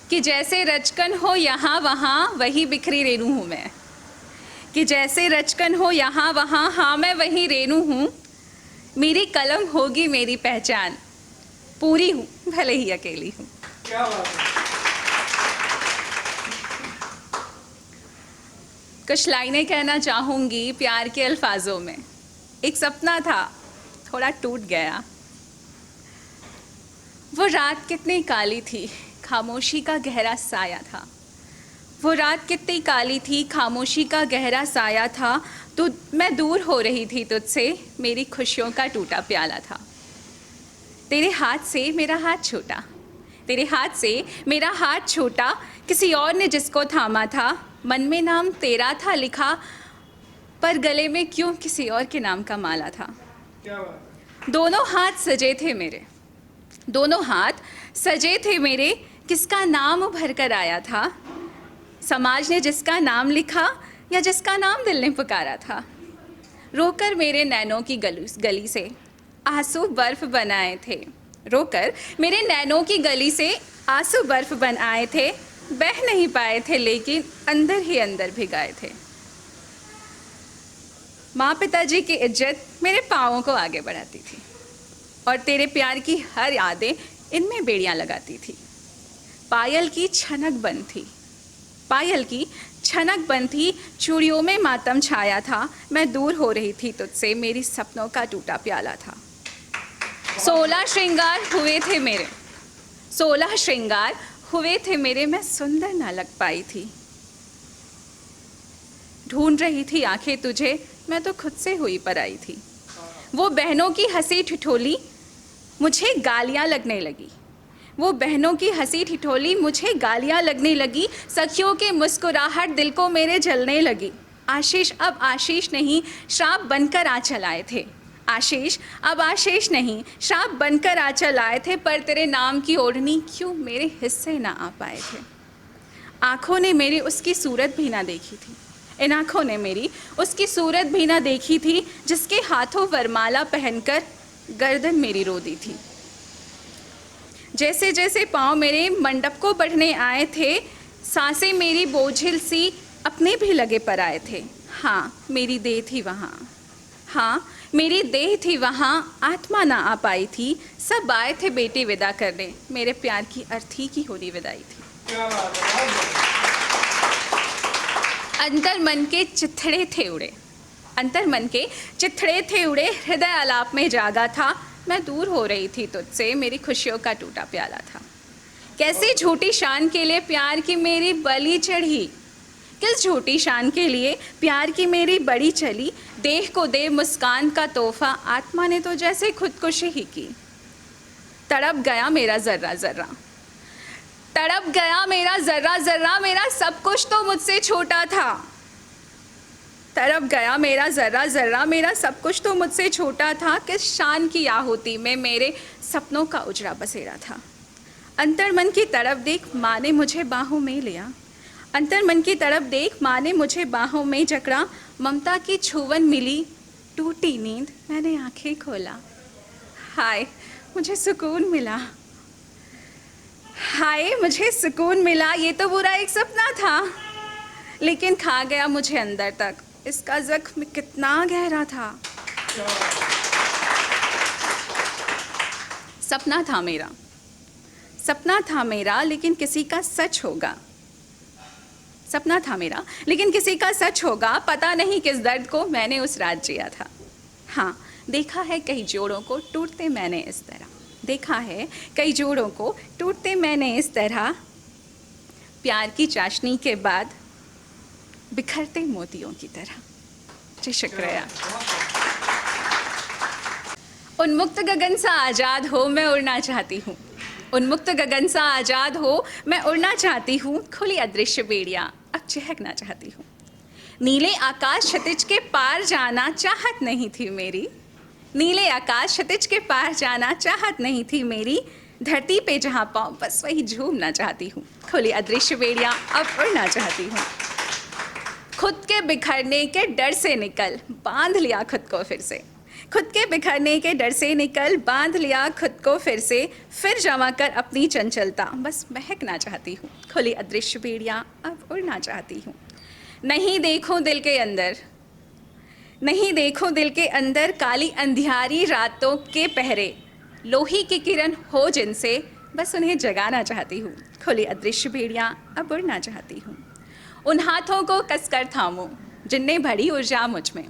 कि जैसे रचकन हो यहाँ वहाँ वही बिखरी रेणु हूँ मैं, कि जैसे रचकन हो यहाँ वहाँ हाँ मैं वही रेणु हूँ। मेरी कलम होगी मेरी पहचान, पूरी हूँ भले ही अकेली हूँ। क्या बात है। कुछ लाइनें कहना चाहूँगी प्यार के अल्फाजों में। एक सपना था, थोड़ा टूट गया। वो रात कितनी काली थी, खामोशी का गहरा साया था। वो रात कितनी काली थी, खामोशी का गहरा साया था। तो मैं दूर हो रही थी तुझसे, मेरी खुशियों का टूटा प्याला था। तेरे हाथ से मेरा हाथ छूटा, तेरे हाथ से मेरा हाथ छूटा, किसी और ने जिसको थामा था। मन में नाम तेरा था लिखा, पर गले में क्यों किसी और के नाम का माला था। क्या बात है। दोनों हाथ सजे थे मेरे, दोनों हाथ सजे थे मेरे, किसका नाम भर कर आया था। समाज ने जिसका नाम लिखा या जिसका नाम दिल ने पुकारा था। रोकर मेरे नैनों की गली से आंसू बर्फ बनाए थे, रोकर मेरे नैनों की गली से आंसू बर्फ बन आए थे। बह नहीं पाए थे लेकिन अंदर ही अंदर भिगाए थे। माँ पिताजी की इज्जत मेरे पाँवों को आगे बढ़ाती थी, और तेरे प्यार की हर यादें इनमें बेड़ियाँ लगाती थी। पायल की छनक बंद थी, पायल की छनक बंद थी, चूड़ियों में मातम छाया था। मैं दूर हो रही थी तुझसे, मेरी सपनों का टूटा प्याला था। 16 श्रृंगार हुए थे मेरे, 16 श्रृंगार हुए थे मेरे, मैं सुंदर ना लग पाई थी। ढूंढ रही थी आंखें तुझे, मैं तो खुद से हुई पराई थी। वो बहनों की हंसी ठिठोली मुझे गालियां लगने लगी, वो बहनों की हंसी ठिठोली मुझे गालियां लगने लगी। सखियों की मुस्कुराहट दिल को मेरे जलने लगी। आशीष अब आशीष नहीं श्राप बनकर आ चलाए थे, आशीष अब आशीष नहीं श्राप बनकर आ चलाए थे। पर तेरे नाम की ओढ़नी क्यों मेरे हिस्से ना आ पाए थे। आँखों ने मेरी उसकी सूरत भी ना देखी थी, इन आँखों ने मेरी उसकी सूरत भी ना देखी थी, जिसके हाथों वरमाला पहनकर गर्दन मेरी रो दी थी। जैसे जैसे पाँव मेरे मंडप को बढ़ने आए थे, सांसें मेरी बोझिल सी अपने भी लगे पर आए थे। हाँ मेरी देह थी वहाँ, हाँ मेरी देह थी वहाँ, आत्मा ना आ पाई थी। सब आए थे बेटी विदा करने, मेरे प्यार की अर्थी की होनी विदाई थी। क्या बात है, बहुत बढ़िया। अंतर मन के चिथड़े थे उड़े, अंतर मन के चिथड़े थे उड़े, हृदय आलाप में जागा था। मैं दूर हो रही थी तुझसे, मेरी खुशियों का टूटा प्याला था। कैसी झूठी शान के लिए प्यार की मेरी बलि चढ़ी, किस झूठी शान के लिए प्यार की मेरी बड़ी चली। देह को दे मुस्कान का तोहफा, आत्मा ने तो जैसे खुदकुशी ही की। तड़प गया मेरा जर्रा जर्रा, तड़प गया मेरा जर्रा जर्रा, मेरा सब कुछ तो मुझसे छोटा था। तड़प गया मेरा जर्रा जर्रा, मेरा सब कुछ तो मुझसे छोटा था। किस शान की आहुति में मेरे सपनों का उजड़ा बसेरा था। अंतर मन की तरफ देख माँ ने मुझे बाहों में लिया, अंतर मन की तरफ देख माँ ने मुझे बाहों में जकड़ा। ममता की छुवन मिली टूटी नींद, मैंने आंखें खोला। हाय मुझे सुकून मिला, हाय मुझे सुकून मिला। ये तो बुरा एक सपना था, लेकिन खा गया मुझे अंदर तक। इसका जख्म कितना गहरा था। सपना था मेरा, सपना था मेरा, लेकिन किसी का सच होगा। सपना था मेरा लेकिन किसी का सच होगा। पता नहीं किस दर्द को मैंने उस रात जिया था। हाँ देखा है कई जोड़ों को टूटते मैंने इस तरह, देखा है कई जोड़ों को टूटते मैंने इस तरह। प्यार की चाशनी के बाद बिखरते मोतियों की तरह। जी शुक्रिया। उन्मुक्त गगन सा आज़ाद हो मैं उड़ना चाहती हूँ, उन्मुक्त गगन सा आज़ाद हो मैं उड़ना चाहती हूँ। खुली अदृश्य बेड़ियाँ अब चहकना चाहती हूँ। नीले आकाश क्षितिज के पार जाना चाहत नहीं थी मेरी, नीले आकाश क्षितिज के पार जाना चाहत नहीं थी मेरी। धरती पे जहाँ पाऊँ बस वही झूमना चाहती हूँ। खुली अदृश्य बेड़ियाँ अब उड़ना चाहती हूँ। खुद के बिखरने के डर से निकल बांध लिया खुद को फिर से, खुद के बिखरने के डर से निकल बांध लिया खुद को फिर जमा कर अपनी चंचलता, बस महकना चाहती हूँ खुली अदृश्य बेड़ियाँ अब उड़ना चाहती हूँ। नहीं देखूं दिल के अंदर, नहीं देखूं दिल के अंदर काली अंधियारी रातों के पहरे, लोही की किरण हो जिनसे बस उन्हें जगाना चाहती हूँ खुली अदृश्य बेड़ियाँ अब उड़ना चाहती हूँ। उन हाथों को कसकर थामूं जिनने भरी ऊर्जा मुझ में,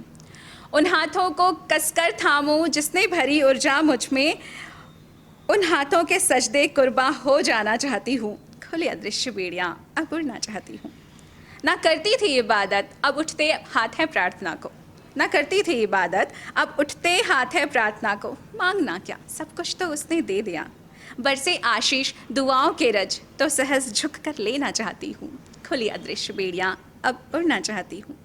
उन हाथों को कसकर थामूं जिसने भरी ऊर्जा मुझ में, उन हाथों के सजदे कुर्बा हो जाना चाहती हूँ खुली अदृश्य बेड़ियाँ अब उड़ना चाहती हूँ। ना करती थी इबादत अब उठते हाथ है प्रार्थना को, ना करती थी इबादत अब उठते हाथ है प्रार्थना को, मांगना क्या सब कुछ तो उसने दे दिया, बरसे आशीष दुआओं के रज तो सहज झुक कर लेना चाहती हूँ खुली अदृश्य बेड़ियाँ अब उड़ना चाहती हूँ।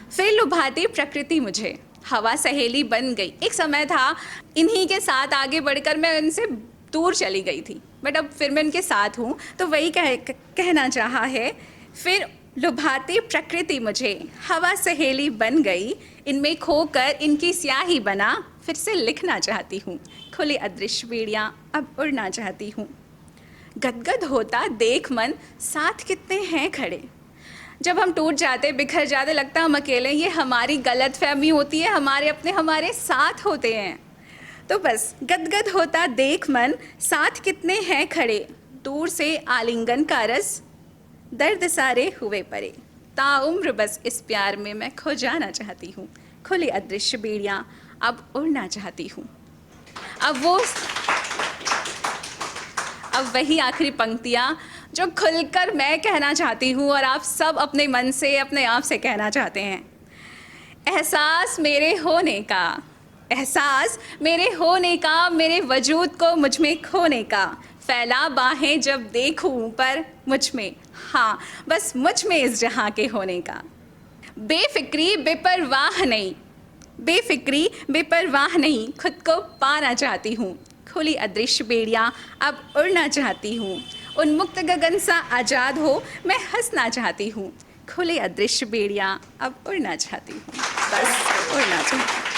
फिर लुभाती प्रकृति मुझे हवा सहेली बन गई, एक समय था इन्हीं के साथ आगे बढ़कर मैं उनसे दूर चली गई थी, बट अब फिर मैं उनके साथ हूँ तो वही कहना चाहा है। फिर लुभाती प्रकृति मुझे हवा सहेली बन गई, इनमें खोकर इनकी स्याही बना फिर से लिखना चाहती हूँ खुली अदृश्य बेड़ियाँ अब उड़ना चाहती हूँ। गदगद होता देख मन साथ कितने हैं खड़े, जब हम टूट जाते बिखर जाते लगता हम अकेले, ये हमारी गलतफहमी होती है, हमारे अपने हमारे साथ होते हैं। तो बस गदगद होता देख मन साथ कितने हैं खड़े, दूर से आलिंगन का रस दर्द सारे हुए परे, ताउम्र बस इस प्यार में मैं खो जाना चाहती हूँ खुली अदृश्य बेड़ियाँ अब उड़ना चाहती हूँ। अब वही आखिरी पंक्तियाँ जो खुलकर मैं कहना चाहती हूँ और आप सब अपने मन से अपने आप से कहना चाहते हैं। एहसास मेरे होने का, एहसास मेरे होने का, मेरे वजूद को मुझ में खोने का, फैला बाहें जब देखूं पर मुझ में, हाँ बस मुझ में इस जहाँ के होने का। बेफिक्री बेपरवाह नहीं, बेफिक्री बेपरवाह नहीं, खुद को पाना चाहती हूँ खुली अदृश्य बेड़ियाँ अब उड़ना चाहती हूँ। उन्मुक्त गगन सा आज़ाद हो मैं हंसना चाहती हूँ खुली अदृश्य बेड़ियाँ अब उड़ना चाहती हूँ, बस उड़ना चाहती हूँ।